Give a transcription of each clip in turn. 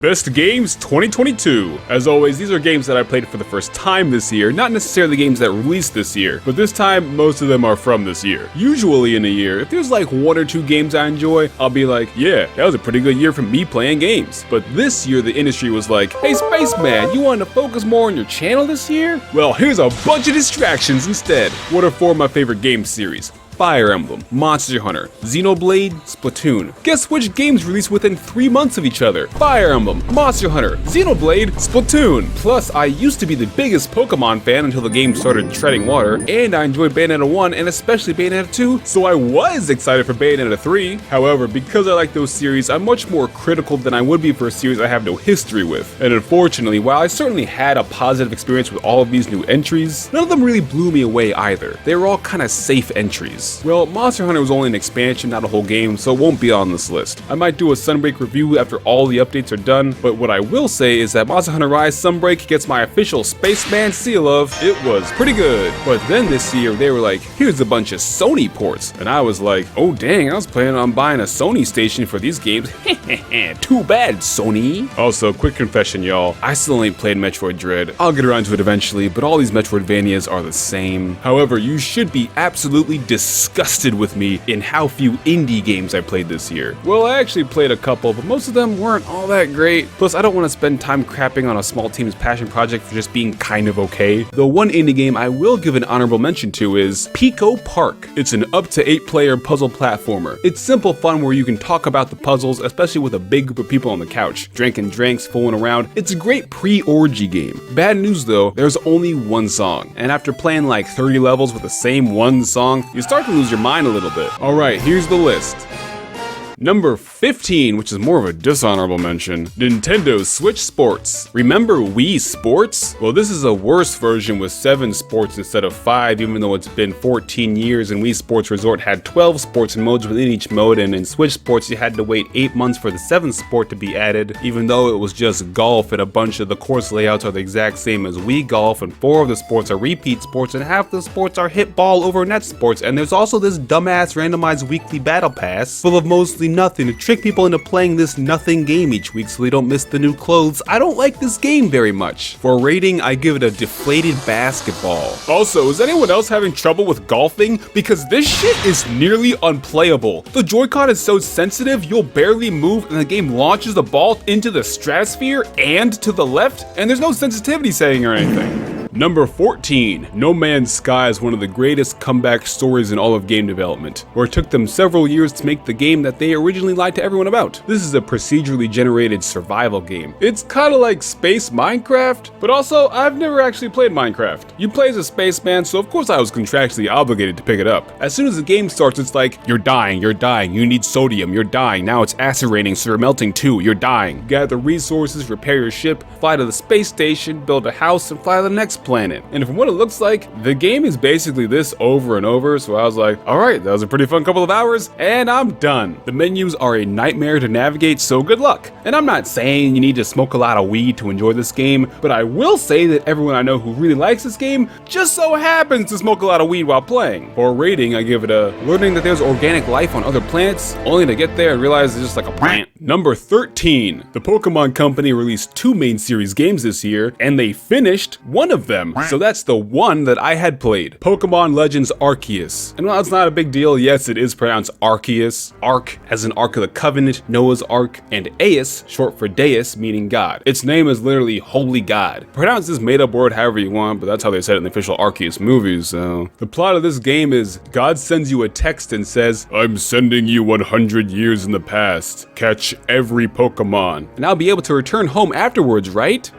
Best Games 2022. As always, these are games that I played for the first time this year, not necessarily games that released this year, but this time, most of them are from this year. Usually in a year, if there's like one or two games I enjoy, I'll be like, yeah, that was a pretty good year for me playing games. But this year, the industry was like, hey Spaceman, you wanted to focus more on your channel this year? Well, here's a bunch of distractions instead. What are four of my favorite game series? Fire Emblem, Monster Hunter, Xenoblade, Splatoon. Guess which games released within 3 months of each other? Fire Emblem, Monster Hunter, Xenoblade, Splatoon. Plus, I used to be the biggest Pokemon fan until the game started treading water, and I enjoyed Bayonetta 1 and especially Bayonetta 2, so I was excited for Bayonetta 3. However, because I like those series, I'm much more critical than I would be for a series I have no history with. And unfortunately, while I certainly had a positive experience with all of these new entries, none of them really blew me away either. They were all kind of safe entries. Well, Monster Hunter was only an expansion, not a whole game, so it won't be on this list. I might do a Sunbreak review after all the updates are done, but what I will say is that Monster Hunter Rise Sunbreak gets my official Spaceman seal of, it was pretty good. But then this year, they were like, here's a bunch of Sony ports, and I was like, oh dang, I was planning on buying a Sony station for these games. Too bad, Sony. Also, quick confession, y'all, I still ain't played Metroid Dread. I'll get around to it eventually, but all these Metroidvanias are the same. However, you should be absolutely disgusted with me in how few indie games I played this year. Well, I actually played a couple, but most of them weren't all that great. Plus, I don't want to spend time crapping on a small team's passion project for just being kind of okay. The one indie game I will give an honorable mention to is Pico Park. It's an up to 8 player puzzle platformer. It's simple fun where you can talk about the puzzles, especially with a big group of people on the couch, drinking drinks, fooling around. It's a great pre-orgy game. Bad news though, there's only one song, and after playing like 30 levels with the same one song, you start to lose your mind a little bit. Alright, here's the list. Number 15, which is more of a dishonorable mention, Nintendo Switch Sports. Remember Wii Sports? Well, this is a worse version with 7 sports instead of 5, even though it's been 14 years and Wii Sports Resort had 12 sports modes within each mode, and in Switch Sports you had to wait 8 months for the 7th sport to be added, even though it was just golf and a bunch of the course layouts are the exact same as Wii Golf, and 4 of the sports are repeat sports and half the sports are hit ball over net sports, and there's also this dumbass randomized weekly battle pass full of mostly nothing to trick people into playing this nothing game each week so they don't miss the new clothes. I don't like this game very much. For a rating, I give it a deflated basketball. Also, is anyone else having trouble with golfing? Because this shit is nearly unplayable. The Joy-Con is so sensitive, you'll barely move and the game launches the ball into the stratosphere and to the left, and there's no sensitivity setting or anything. Number 14, No Man's Sky is one of the greatest comeback stories in all of game development, where it took them several years to make the game that they originally lied to everyone about. This is a procedurally generated survival game. It's kinda like Space Minecraft, but also, I've never actually played Minecraft. You play as a spaceman, so of course I was contractually obligated to pick it up. As soon as the game starts, it's like, you're dying, you need sodium, you're dying, now it's acid raining, so you're melting too, you're dying. Gather resources, repair your ship, fly to the space station, build a house, and fly to the next planet. And from what it looks like, the game is basically this over and over, so I was like, alright, that was a pretty fun couple of hours, and I'm done. The menus are a nightmare to navigate, so good luck. And I'm not saying you need to smoke a lot of weed to enjoy this game, but I will say that everyone I know who really likes this game just so happens to smoke a lot of weed while playing. For a rating, I give it a learning that there's organic life on other planets, only to get there and realize it's just like a plant. Number 13, the Pokemon Company released 2 main series games this year, and they finished one of them. So that's the one that I had played, Pokemon Legends Arceus. And while it's not a big deal, yes, it is pronounced Arceus. Arc as in Ark of the Covenant, Noah's Ark, and Aeus, short for Deus, meaning God. Its name is literally Holy God. Pronounce this made-up word however you want, but that's how they said it in the official Arceus movies, so. The plot of this game is, God sends you a text and says, I'm sending you 100 years in the past. Catch every Pokemon. And I'll be able to return home afterwards, right?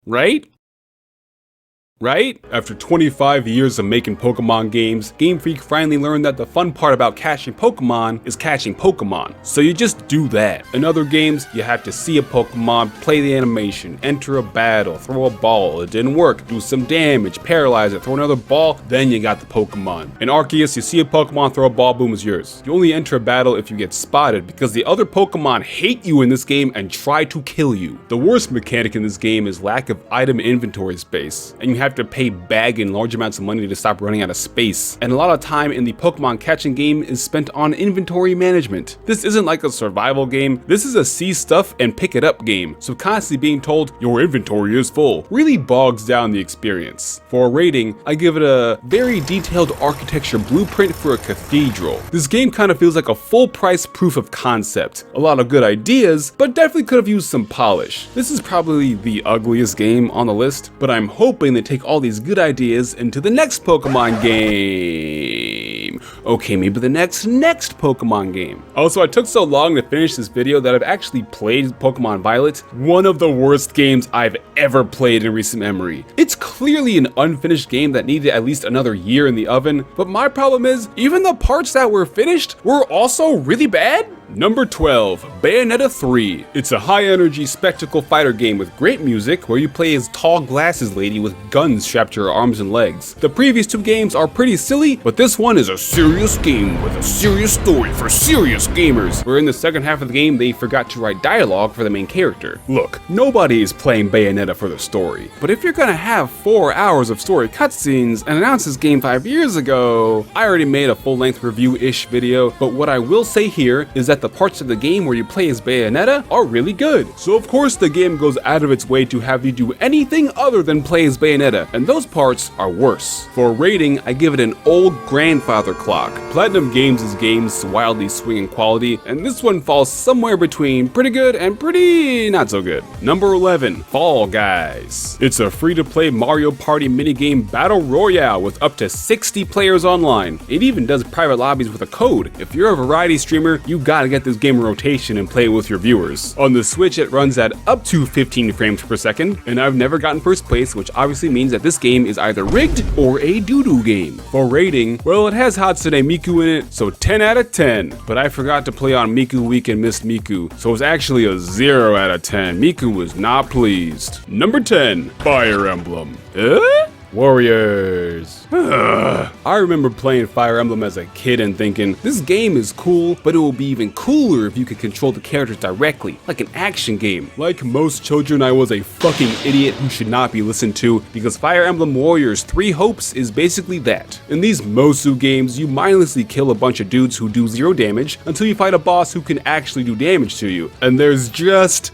Right? Right? After 25 years of making Pokemon games, Game Freak finally learned that the fun part about catching Pokemon is catching Pokemon. So you just do that. In other games, you have to see a Pokemon, play the animation, enter a battle, throw a ball, it didn't work, do some damage, paralyze it, throw another ball, then you got the Pokemon. In Arceus, you see a Pokemon, throw a ball, boom, it's yours. You only enter a battle if you get spotted because the other Pokemon hate you in this game and try to kill you. The worst mechanic in this game is lack of item inventory space, and you have have to pay bagging large amounts of money to stop running out of space, and a lot of time in the Pokemon catching game is spent on inventory management. This isn't like a survival game, this is a see stuff and pick it up game, so constantly being told your inventory is full really bogs down the experience. For a rating, I give it a very detailed architecture blueprint for a cathedral. This game kind of feels like a full price proof of concept. A lot of good ideas, but definitely could have used some polish. This is probably the ugliest game on the list, but I'm hoping they take all these good ideas into the next Pokemon game. Okay, maybe the next Pokemon game. Also, I took so long to finish this video that I've actually played Pokemon Violet, one of the worst games I've ever played in recent memory. It's clearly an unfinished game that needed at least another year in the oven, but my problem is, even the parts that were finished were also really bad? Number 12, Bayonetta 3. It's a high-energy spectacle fighter game with great music where you play as tall glasses lady with guns strapped to her arms and legs. The previous two games are pretty silly, but this one is a serious game with a serious story for serious gamers, where in the second half of the game they forgot to write dialogue for the main character. Look, nobody is playing Bayonetta for the story, but if you're gonna have 4 hours of story cutscenes and announce this game 5 years ago, I already made a full-length review-ish video, but what I will say here is that the parts of the game where you play as Bayonetta are really good. So of course the game goes out of its way to have you do anything other than play as Bayonetta, and those parts are worse. For a rating, I give it an old grandfather clock. Platinum Games' games wildly swing in quality, and this one falls somewhere between pretty good and pretty not so good. Number 11, Fall Guys. It's a free-to-play Mario Party minigame battle royale with up to 60 players online. It even does private lobbies with a code. If you're a variety streamer, you gotta get this game in rotation and play it with your viewers. On the Switch, it runs at up to 15 frames per second, and I've never gotten first place, which obviously means that this game is either rigged or a doo-doo game. For rating, well, it has Hatsune Miku in it, so 10 out of 10. But I forgot to play on Miku Week and missed Miku, so it's actually a 0 out of 10. Miku was not pleased. Number 10, Fire Emblem. Warriors. I remember playing Fire Emblem as a kid and thinking, this game is cool, but it will be even cooler if you could control the characters directly, like an action game. Like most children, I was a fucking idiot who should not be listened to, because Fire Emblem Warriors 3 Hopes is basically that. In these Mosu games, you mindlessly kill a bunch of dudes who do 0 damage until you fight a boss who can actually do damage to you. And there's just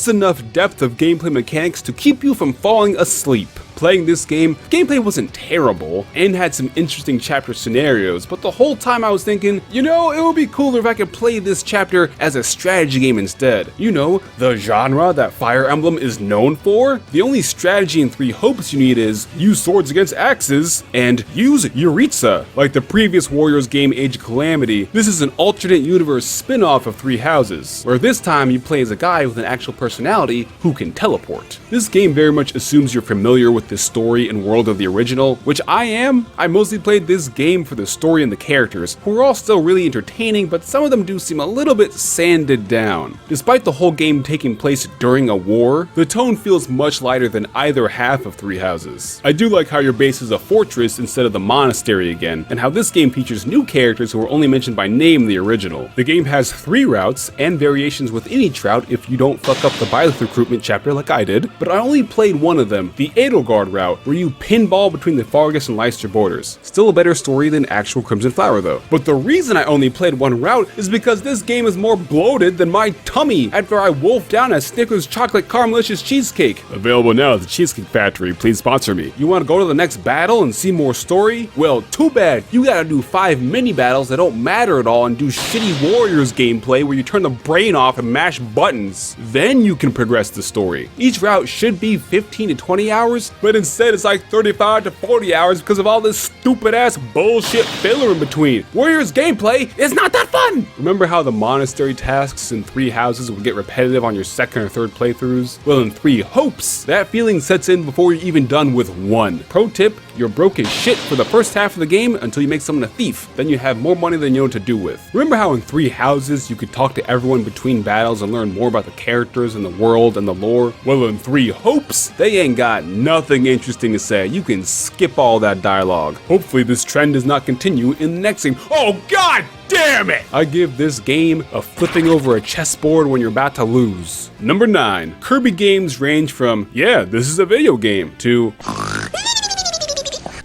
enough depth of gameplay mechanics to keep you from falling asleep. Playing this game, gameplay wasn't terrible and had some interesting chapter scenarios, but the whole time I was thinking, you know, it would be cooler if I could play this chapter as a strategy game instead. You know, the genre that Fire Emblem is known for? The only strategy in 3 Hopes you need is use swords against axes and use Yuritsa. Like the previous Warriors game Age of Calamity, this is an alternate universe spin-off of 3 Houses, where this time you play as a guy with an actual personality who can teleport. This game very much assumes you're familiar with the story and world of the original, which I am. I mostly played this game for the story and the characters, who are all still really entertaining, but some of them do seem a little bit sanded down. Despite the whole game taking place during a war, the tone feels much lighter than either half of 3 Houses. I do like how your base is a fortress instead of the monastery again, and how this game features new characters who were only mentioned by name in the original. The game has 3 routes and variations within each route if you don't fuck up the Byleth recruitment chapter like I did, but I only played one of them, the Edelgard route, where you pinball between the Fargus and Leicester borders. Still a better story than actual Crimson Flower though. But the reason I only played one route is because this game is more bloated than my tummy after I wolfed down a Snickers chocolate caramelicious cheesecake. Available now at the Cheesecake Factory, please sponsor me. You want to go to the next battle and see more story? Well, too bad. You gotta do 5 mini battles that don't matter at all and do shitty Warriors gameplay where you turn the brain off and mash buttons. Then you can progress the story. Each route should be 15 to 20 hours, but instead it's like 35 to 40 hours because of all this stupid ass bullshit filler in between. Warriors gameplay is not that fun! Remember how the monastery tasks in 3 Houses would get repetitive on your second or third playthroughs? Well, in 3 Hopes, that feeling sets in before you're even done with 1. Pro tip, you're broke as shit for the first half of the game until you make someone a thief. Then you have more money than you know what to do with. Remember how in 3 Houses you could talk to everyone between battles and learn more about the characters and the world and the lore? Well, in 3 Hopes, they ain't got nothing interesting to say. You can skip all that dialogue. Hopefully this trend does not continue in the next game. Oh god damn it! I give this game a flipping over a chessboard when you're about to lose. Number 9. Kirby games range from, yeah, this is a video game, to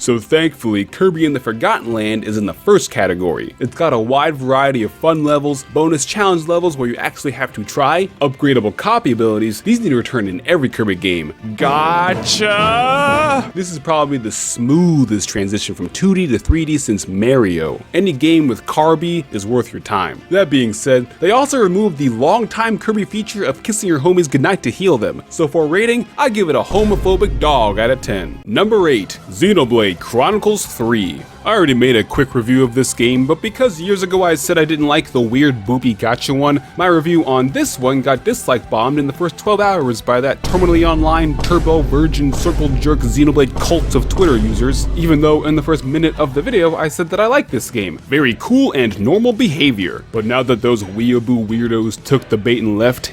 So thankfully, Kirby and the Forgotten Land is in the first category. It's got a wide variety of fun levels, bonus challenge levels where you actually have to try, upgradable copy abilities. These need to return in every Kirby game. Gotcha! This is probably the smoothest transition from 2D to 3D since Mario. Any game with Kirby is worth your time. That being said, they also removed the long-time Kirby feature of kissing your homies goodnight to heal them. So for a rating, I give it a homophobic dog out of 10. Number 8, Xenoblade Chronicles 3. I already made a quick review of this game, but because years ago I said I didn't like the weird boopy gacha one, my review on this one got dislike bombed in the first 12 hours by that terminally online, turbo, virgin, circle jerk Xenoblade cult of Twitter users, even though in the first minute of the video I said that I like this game. Very cool and normal behavior. But now that those weeaboo weirdos took the bait and left,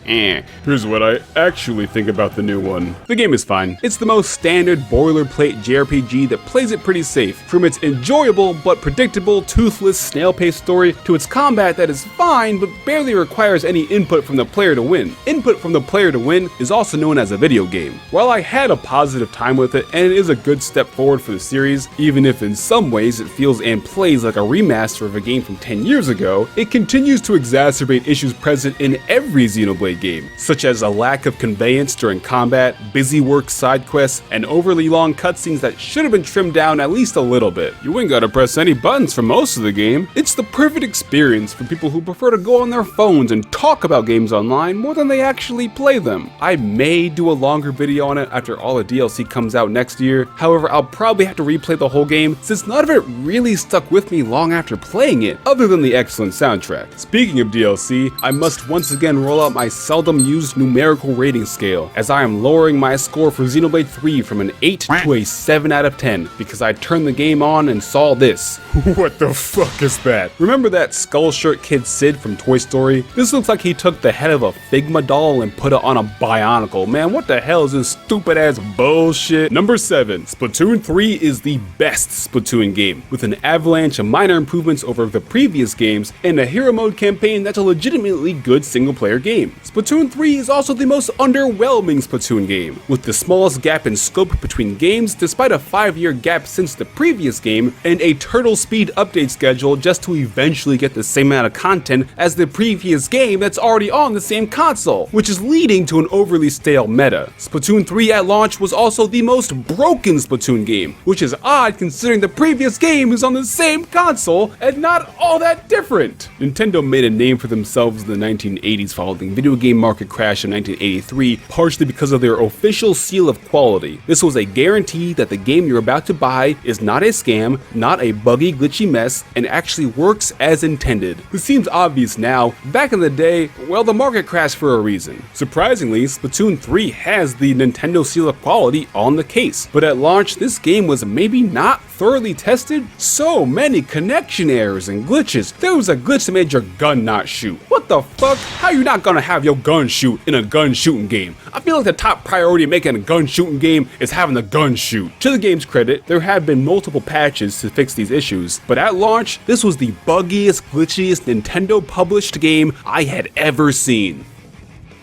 here's what I actually think about the new one. The game is fine. It's the most standard boilerplate JRPG that plays it pretty safe. From its enjoyable but predictable toothless snail-paced story to its combat that is fine but barely requires any input from the player to win. Input from the player to win is also known as a video game. While I had a positive time with it and it is a good step forward for the series, even if in some ways it feels and plays like a remaster of a game from 10 years ago, it continues to exacerbate issues present in every Xenoblade game, such as a lack of conveyance during combat, busy work side quests, and overly long cutscenes that should have been trimmed down at least a little bit. You ain't gotta press any buttons for most of the game. It's the perfect experience for people who prefer to go on their phones and talk about games online more than they actually play them. I may do a longer video on it after all the DLC comes out next year. However, I'll probably have to replay the whole game since none of it really stuck with me long after playing it, other than the excellent soundtrack. Speaking of DLC, I must once again roll out my seldom used numerical rating scale, as I am lowering my score for Xenoblade 3 from an 8 to a 7 out of 10 because I turned the game on and saw this. What the fuck is that? Remember that skull shirt kid Sid from Toy Story? This looks like he took the head of a Figma doll and put it on a Bionicle. Man, what the hell is this stupid ass bullshit? Number 7, Splatoon 3 is the best Splatoon game, with an avalanche of minor improvements over the previous games and a hero mode campaign that's a legitimately good single player game. Splatoon 3 is also the most underwhelming Splatoon game, with the smallest gap in scope between games despite a 5-year gap since the previous game and a turtle speed update schedule just to eventually get the same amount of content as the previous game that's already on the same console, which is leading to an overly stale meta. Splatoon 3 at launch was also the most broken Splatoon game, which is odd considering the previous game is on the same console and not all that different. Nintendo made a name for themselves in the 1980s following video game market crash in 1983, partially because of their official seal of quality. This was a guarantee that the game you're about to buy is not a scam, not a buggy, glitchy mess, and actually works as intended. This seems obvious now. Back in the day, well, the market crashed for a reason. Surprisingly, Splatoon 3 has the Nintendo seal of quality on the case, but at launch, this game was maybe not thoroughly tested. So many connection errors and glitches. There was a glitch that made your gun not shoot. What the fuck? How you not gonna have your gun shoot in a gun shooting game? I feel like the top priority of making a gun shooting game is having the gun shoot. To the game's credit, there have been multiple patches to fix these issues, but at launch, this was the buggiest, glitchiest Nintendo published game I had ever seen.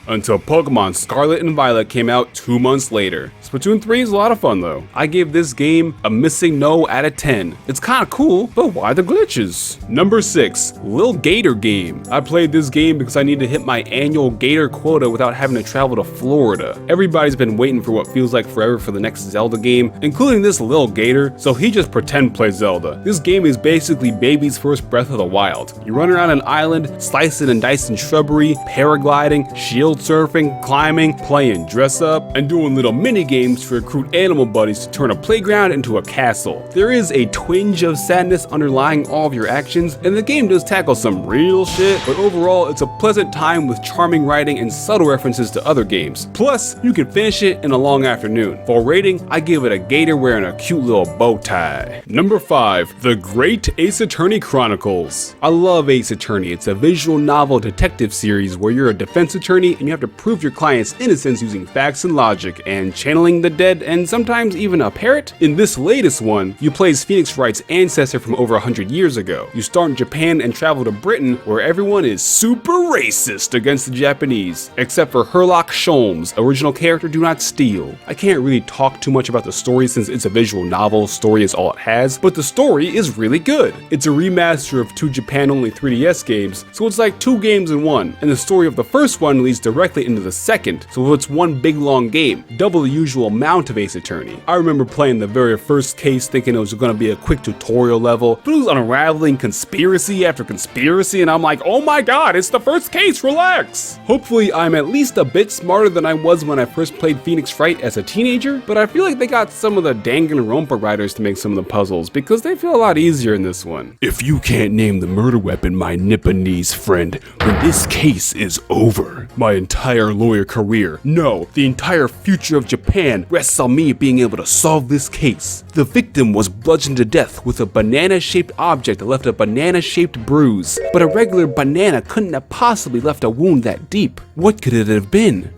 Until Pokemon Scarlet and Violet came out 2 months later. Splatoon 3 is a lot of fun though. I gave this game a missing no out of 10. It's kinda cool, but why the glitches? Number 6, Lil Gator game. I played this game because I need to hit my annual Gator quota without having to travel to Florida. Everybody's been waiting for what feels like forever for the next Zelda game, including this Lil Gator, so he just pretend plays Zelda. This game is basically baby's first Breath of the Wild. You run around an island, slicing and dicing shrubbery, paragliding, shield surfing, climbing, playing dress up, and doing little mini games to recruit animal buddies to turn a playground into a castle. There is a twinge of sadness underlying all of your actions, and the game does tackle some real shit, but overall it's a pleasant time with charming writing and subtle references to other games. Plus, you can finish it in a long afternoon. For a rating, I give it a gator wearing a cute little bow tie. Number 5, The Great Ace Attorney Chronicles. I love Ace Attorney. It's a visual novel detective series where you're a defense attorney and and you have to prove your client's innocence using facts and logic, and channeling the dead, and sometimes even a parrot. In this latest one, you play as Phoenix Wright's ancestor from over 100 years ago. You start in Japan and travel to Britain, where everyone is super racist against the Japanese, except for Herlock Sholmes, original character Do Not Steal. I can't really talk too much about the story since it's a visual novel, story is all it has, but the story is really good. It's a remaster of two Japan-only 3DS games, so it's like two games in one, and the story of the first one leads directly into the second, so it's one big long game, double the usual amount of Ace Attorney. I remember playing the very first case thinking it was going to be a quick tutorial level, but it was unraveling conspiracy after conspiracy, and I'm like, oh my god, it's the first case, relax! Hopefully I'm at least a bit smarter than I was when I first played Phoenix Wright as a teenager, but I feel like they got some of the Danganronpa writers to make some of the puzzles, because they feel a lot easier in this one. If you can't name the murder weapon, my Nipponese friend, then this case is over. My entire lawyer career, no, the entire future of Japan rests on me being able to solve this case. The victim was bludgeoned to death with a banana-shaped object that left a banana-shaped bruise, but a regular banana couldn't have possibly left a wound that deep. What could it have been?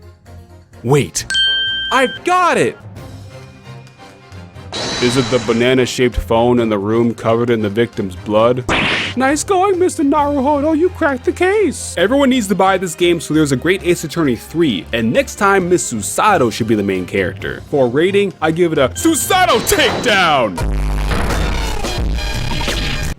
Wait, I've got it! Is it the banana-shaped phone in the room covered in the victim's blood? Nice going, Mr. Naruhodo, you cracked the case! Everyone needs to buy this game, so there's a great Ace Attorney 3, and next time Miss Susato should be the main character. For a rating, I give it a Susato takedown!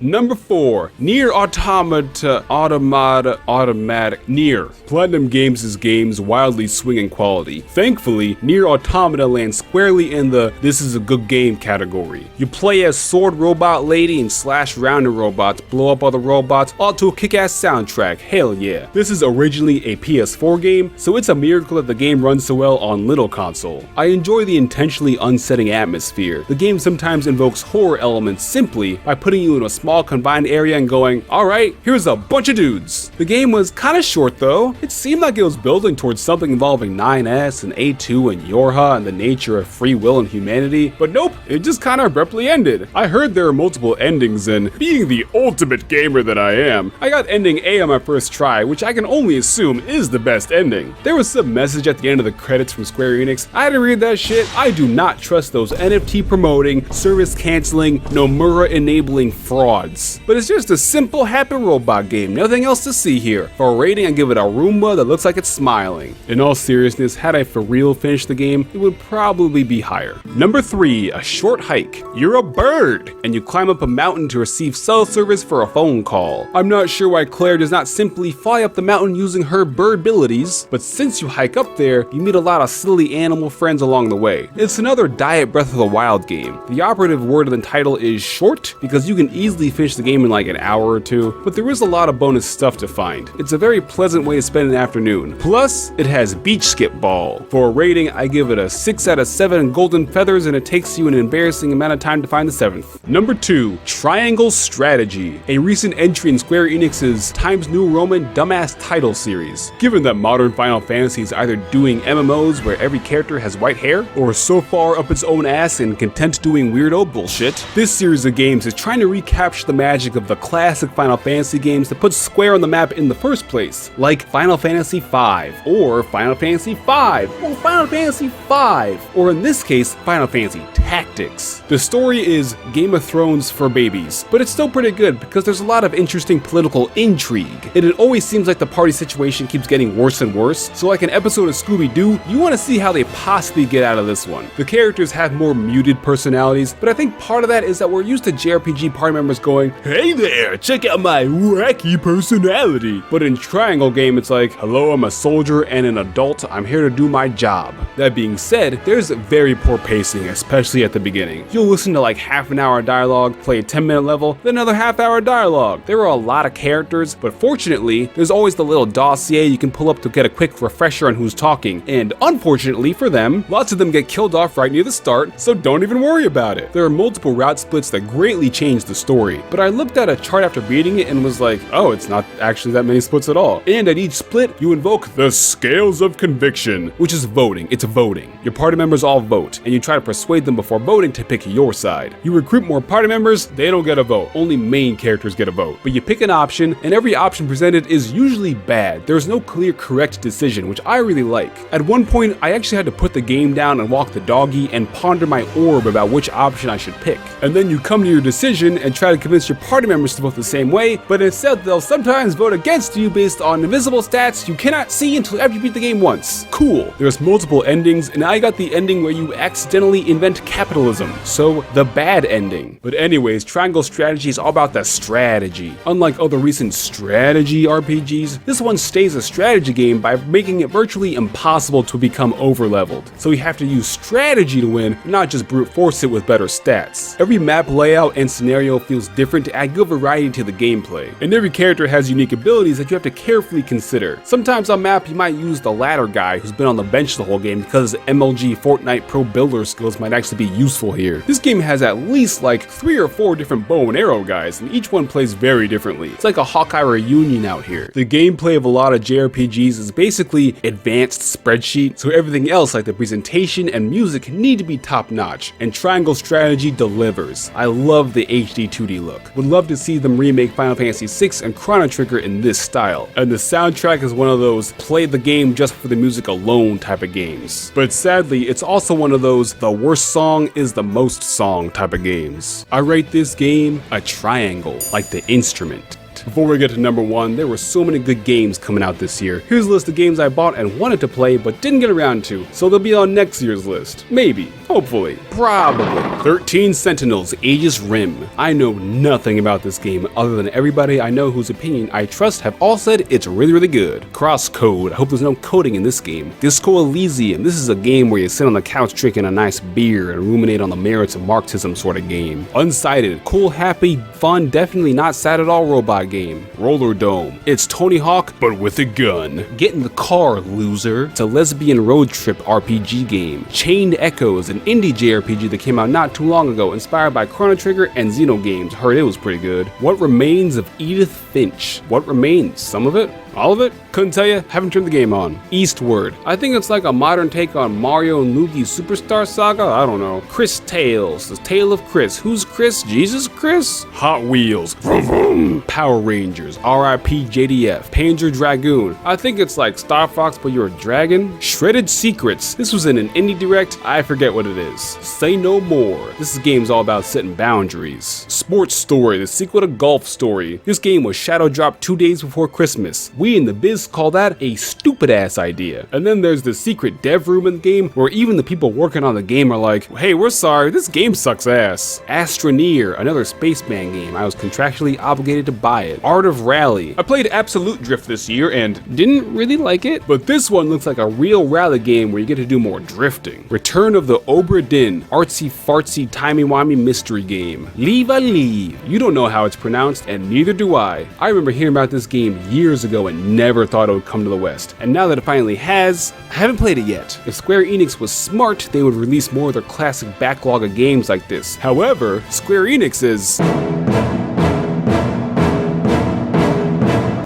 Number 4, Nier Automata, Automatic, Nier. Platinum Games' games wildly swing in quality. Thankfully, Nier Automata lands squarely in the this is a good game category. You play as sword robot lady and slash rounder robots, blow up other robots, all to a kick-ass soundtrack, hell yeah. This is originally a PS4 game, so it's a miracle that the game runs so well on little console. I enjoy the intentionally unsettling atmosphere. The game sometimes invokes horror elements simply by putting you in a small confined area and going, alright, here's a bunch of dudes. The game was kinda short though. It seemed like it was building towards something involving 9S and A2 and Yorha and the nature of free will and humanity, but nope, it just kinda abruptly ended. I heard there are multiple endings, and being the ultimate gamer that I am, I got ending A on my first try, which I can only assume is the best ending. There was some message at the end of the credits from Square Enix. I had to read that shit. I do not trust those NFT promoting, service canceling, Nomura enabling frauds. But it's just a simple happy robot game, nothing else to see here. For a rating, I give it a Roomba that looks like it's smiling. In all seriousness, had I for real finished the game, it would probably be higher. Number 3, a short hike. You're a bird, and you climb up a mountain to receive cell service for a phone call. I'm not sure why Claire does not simply fly up the mountain using her bird abilities, but since you hike up there, you meet a lot of silly animal friends along the way. It's another Diet Breath of the Wild game. The operative word of the title is short, because you can easily finish the game in like an hour or two, but there is a lot of bonus stuff to find. It's a very pleasant way to spend an afternoon. Plus, it has beach skip ball. For a rating, I give it a 6 out of 7 golden feathers, and it takes you an embarrassing amount of time to find the 7th. Number 2, Triangle Strategy, a recent entry in Square Enix's Times New Roman Dumbass title series. Given that modern Final Fantasy is either doing MMOs where every character has white hair, or so far up its own ass and content doing weirdo bullshit, this series of games is trying to recapture the magic of the classic Final Fantasy games that put Square on the map in the first place, like Final Fantasy V, or Final Fantasy V, or Final Fantasy V, or in this case, Final Fantasy Tactics. The story is Game of Thrones for babies, but it's still pretty good because there's a lot of interesting political intrigue, and it always seems like the party situation keeps getting worse and worse, so like an episode of Scooby-Doo, you want to see how they possibly get out of this one. The characters have more muted personalities, but I think part of that is that we're used to JRPG party members going, hey there, check out my wacky personality. But in Triangle game, it's like, hello, I'm a soldier and an adult, I'm here to do my job. That being said, there's very poor pacing, especially at the beginning. You'll listen to like half an hour dialogue, play a 10-minute level, then another half-hour dialogue. There are a lot of characters, but fortunately, there's always the little dossier you can pull up to get a quick refresher on who's talking, and unfortunately for them, lots of them get killed off right near the start, so don't even worry about it. There are multiple route splits that greatly change the story, but I looked at a chart after beating it and was like, oh, it's not actually that many splits at all. And at each split, you invoke the Scales of Conviction, which is voting. It's voting. Your party members all vote, and you try to persuade them before voting to pick your side. You recruit more party members, they don't get a vote. Only main characters get a vote. But you pick an option, and every option presented is usually bad. There's no clear correct decision, which I really like. At one point, I actually had to put the game down and walk the doggy and ponder my orb about which option I should pick. And then you come to your decision and try to convince your party members to vote the same way, but instead they'll sometimes vote against you based on invisible stats you cannot see until after you beat the game once. Cool. There's multiple endings, and I got the ending where you accidentally invent capitalism, so the bad ending. But anyways, Triangle Strategy is all about the strategy. Unlike other recent strategy RPGs, this one stays a strategy game by making it virtually impossible to become overleveled. So you have to use strategy to win, not just brute force it with better stats. Every map layout and scenario feels different to add good variety to the gameplay, and every character has unique abilities that you have to carefully consider. Sometimes on map you might use the ladder guy who's been on the bench the whole game because MLG Fortnite Pro Builder skills might actually be useful here. This game has at least like 3 or 4 different bow and arrow guys, and each one plays very differently. It's like a Hawkeye reunion out here. The gameplay of a lot of JRPGs is basically advanced spreadsheet, so everything else like the presentation and music need to be top notch, and Triangle Strategy delivers. I love the HD 2D look. Would love to see them remake Final Fantasy VI and Chrono Trigger in this style. And the soundtrack is one of those play the game just for the music alone type of games. But sadly, it's also one of those the worst song is the most song type of games. I rate this game a triangle, like the instrument. Before we get to number 1, there were so many good games coming out this year. Here's a list of games I bought and wanted to play but didn't get around to, so they'll be on next year's list. Maybe. Hopefully. Probably. 13 Sentinels, Aegis Rim. I know nothing about this game other than everybody I know whose opinion I trust have all said it's really good. Crosscode. I hope there's no coding in this game. Disco Elysium. This is a game where you sit on the couch drinking a nice beer and ruminate on the merits of Marxism sort of game. Unsighted. Cool, happy, fun, definitely not sad at all robot game. Roller Dome. It's Tony Hawk, but with a gun. Get in the car, loser. It's a lesbian road trip RPG game. Chained Echoes, an indie JRPG that came out not too long ago, inspired by Chrono Trigger and Xeno games. Heard it was pretty good. What Remains of Edith Finch. What remains? Some of it? All of it? Couldn't tell you, haven't turned the game on. Eastward. I think it's like a modern take on Mario and Luigi's Superstar Saga? I don't know. Chris Tales. The Tale of Chris. Who's Chris? Jesus Chris? Hot Wheels. Vroom vroom. Power Rangers. R.I.P. JDF. Panzer Dragoon. I think it's like Star Fox but you're a dragon. Shredded Secrets. This was in an indie direct. I forget what it is. Say No More. This game's all about setting boundaries. Sports Story. The sequel to Golf Story. This game was shadow dropped 2 days before Christmas. We in the biz call that a stupid ass idea. And then there's the secret dev room in the game where even the people working on the game are like, hey, we're sorry, this game sucks ass. Nier, another spaceman game. I was contractually obligated to buy it. Art of Rally. I played Absolute Drift this year and didn't really like it, but this one looks like a real rally game where you get to do more drifting. Return of the Obra Dinn, artsy fartsy timey-wimey mystery game. Leave a Leave. You don't know how it's pronounced and neither do I. I remember hearing about this game years ago and never thought it would come to the West. And now that it finally has, I haven't played it yet. If Square Enix was smart, they would release more of their classic backlog of games like this. However, Square Enix is...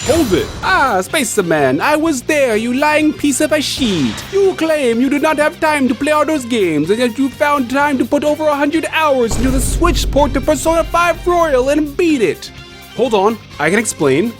Hold it! Ah, Spaceman, I was there, you lying piece of a sheet. You claim you did not have time to play all those games, and yet you found time to put over 100 hours into the Switch port to Persona 5 Royal and beat it. Hold on, I can explain.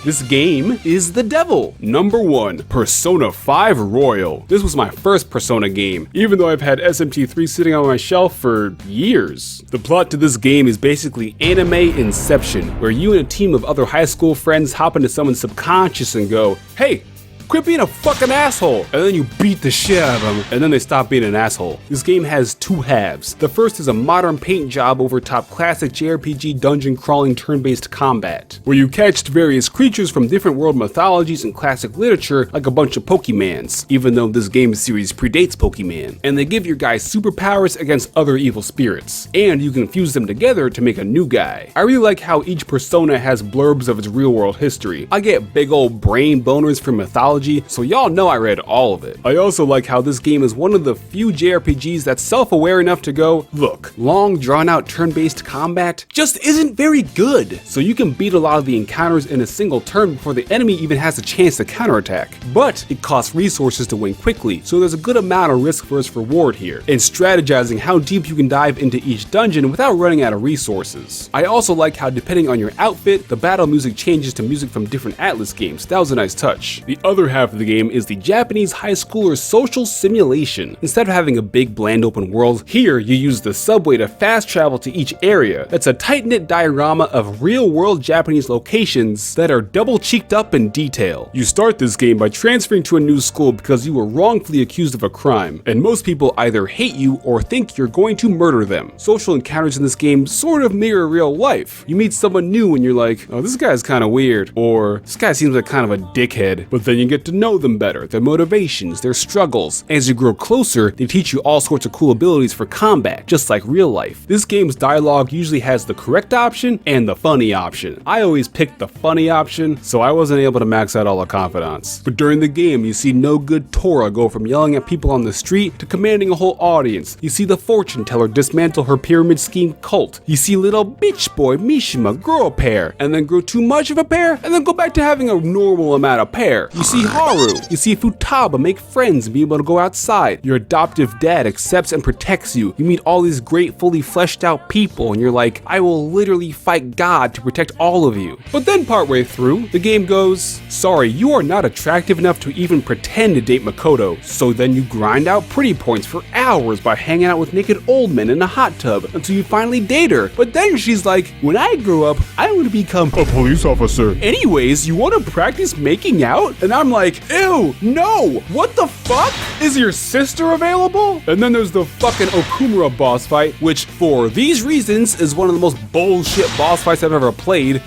This game is the devil. Number 1, Persona 5 Royal. This was my first Persona game, even though I've had SMT3 sitting on my shelf for years. The plot to this game is basically anime Inception, where you and a team of other high school friends hop into someone's subconscious and go, hey, quit being a fucking asshole! And then you beat the shit out of them, and then they stop being an asshole. This game has 2 halves. The first is a modern paint job over top classic JRPG dungeon crawling turn-based combat, where you catch various creatures from different world mythologies and classic literature like a bunch of Pokemans, even though this game series predates Pokemon. And they give your guys superpowers against other evil spirits, and you can fuse them together to make a new guy. I really like how each persona has blurbs of its real world history. I get big old brain boners from mythology mythology, so y'all know I read all of it. I also like how this game is one of the few JRPGs that's self-aware enough to go, look, long drawn-out turn-based combat just isn't very good, so you can beat a lot of the encounters in a single turn before the enemy even has a chance to counterattack. But it costs resources to win quickly, so there's a good amount of risk versus reward here, and strategizing how deep you can dive into each dungeon without running out of resources. I also like how depending on your outfit, the battle music changes to music from different Atlas games. That was a nice touch. The other half of the game is the Japanese high schooler social simulation. Instead of having a big bland open world, here you use the subway to fast travel to each area. That's a tight-knit diorama of real-world Japanese locations that are double-cheeked up in detail. You start this game by transferring to a new school because you were wrongfully accused of a crime, and most people either hate you or think you're going to murder them. Social encounters in this game sort of mirror real life. You meet someone new and you're like, oh, this guy's kind of weird, or this guy seems like kind of a dickhead, but then you get to know them better, their motivations, their struggles. As you grow closer, they teach you all sorts of cool abilities for combat, just like real life. This game's dialogue usually has the correct option and the funny option. I always picked the funny option, so I wasn't able to max out all the confidants. But during the game, you see no good Tora go from yelling at people on the street to commanding a whole audience. You see the fortune teller dismantle her pyramid scheme cult. You see little bitch boy Mishima grow a pair, and then grow too much of a pair, and then go back to having a normal amount of pair. You see Haru. You see Futaba make friends and be able to go outside. Your adoptive dad accepts and protects you. You meet all these great, fully fleshed out people, and you're like, I will literally fight God to protect all of you. But then partway through, the game goes, sorry, you are not attractive enough to even pretend to date Makoto. So then you grind out pretty points for hours by hanging out with naked old men in a hot tub until you finally date her. But then she's like, when I grow up, I want to become a police officer. Anyways, you want to practice making out? And I'm like, ew, no, what the fuck? Is your sister available? And then there's the fucking Okumura boss fight, which for these reasons is one of the most bullshit boss fights I've ever played.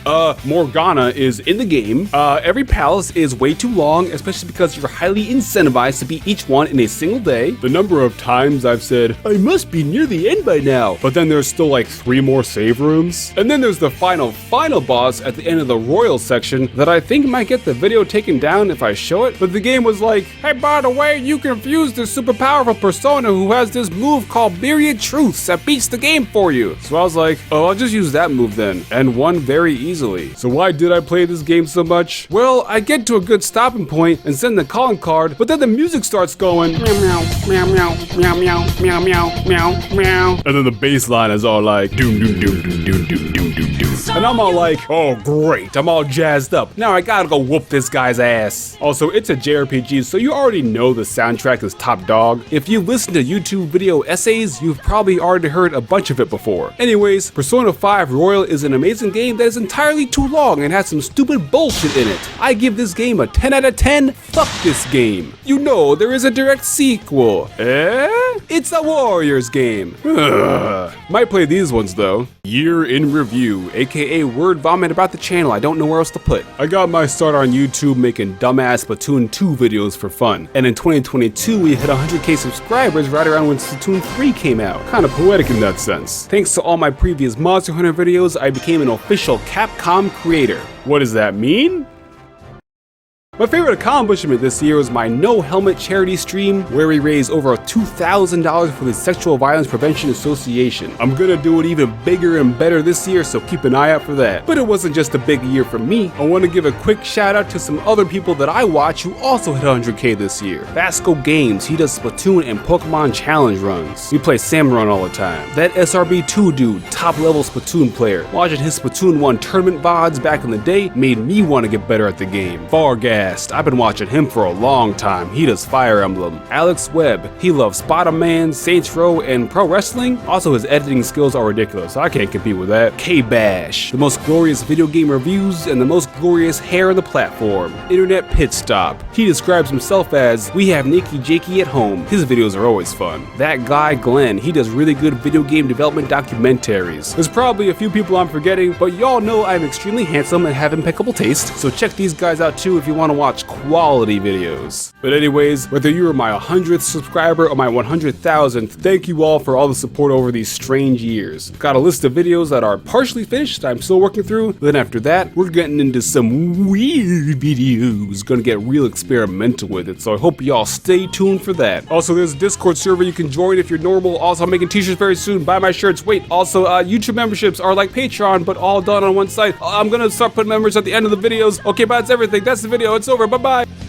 Morgana is in the game. Every palace is way too long, especially because you're highly incentivized to beat each one in a single day. The number of times I've said, I must be near the end by now, but then there's still like 3 more save rooms. And then there's the final boss at the end of the royal section that I think might get the video taken down if I show it, but the game was like, hey, by the way, you confused the super powerful persona who has this move called Myriad Truths that beats the game for you. So I was like, oh, I'll just use that move then, and won very easily. So why did I play this game so much? Well, I get to a good stopping point and send the calling card, but then the music starts going meow meow meow meow meow meow meow meow meow, and then the bass line is all like doom doom doom doom doom doom doom doom doom, and I'm all like, oh great, I'm all jazzed up. Now I gotta go whoop this guy's ass. Also, it's a JRPG, so you already know the soundtrack is top dog. If you listen to YouTube video essays, you've probably already heard a bunch of it before. Anyways, Persona 5 Royal is an amazing game that is entirely too long and has some stupid bullshit in it. I give this game a 10 out of 10. Fuck this game. You know there is a direct sequel. It's a Warriors game. Might play these ones though. Year in review, aka word vomit about the channel I don't know where else to put. I got my start on YouTube making dumbass Splatoon 2 videos for fun, and in 2022 we hit 100k subscribers right around when Splatoon 3 came out. Kinda poetic in that sense. Thanks to all my previous Monster Hunter videos, I became an official Capcom creator. What does that mean? My favorite accomplishment this year was my No Helmet charity stream, where we raised over $2,000 for the Sexual Violence Prevention Association. I'm gonna do it even bigger and better this year, so keep an eye out for that. But it wasn't just a big year for me. I want to give a quick shout out to some other people that I watch who also hit 100k this year. Vasco Games, he does Splatoon and Pokemon challenge runs. We play Samurott all the time. That SRB2 dude, top level Splatoon player. Watching his Splatoon 1 tournament VODs back in the day made me want to get better at the game. Fargas, I've been watching him for a long time. He does Fire Emblem. Alex Webb, he loves Spider-Man, Saints Row, and pro wrestling. Also, his editing skills are ridiculous. I can't compete with that. K-Bash, the most glorious video game reviews and the most glorious hair on the platform. Internet Pit Stop, he describes himself as, we have Nikki Jakey at home. His videos are always fun. That guy Glenn, he does really good video game development documentaries. There's probably a few people I'm forgetting, but y'all know I'm extremely handsome and have impeccable taste, so check these guys out too if you want to watch quality videos. But anyways, whether you are my 100th subscriber or my 100,000th, thank you all for all the support over these strange years. Got a list of videos that are partially finished, I'm still working through. Then after that, we're getting into some weird videos. Gonna get real experimental with it, so I hope y'all stay tuned for that. Also, there's a Discord server you can join if you're normal. Also, I'm making t-shirts very soon. Buy my shirts. Wait, also, YouTube memberships are like Patreon, but all done on one site. I'm gonna start putting members at the end of the videos. Okay, bye, that's everything. That's the video. It's over. Bye-bye.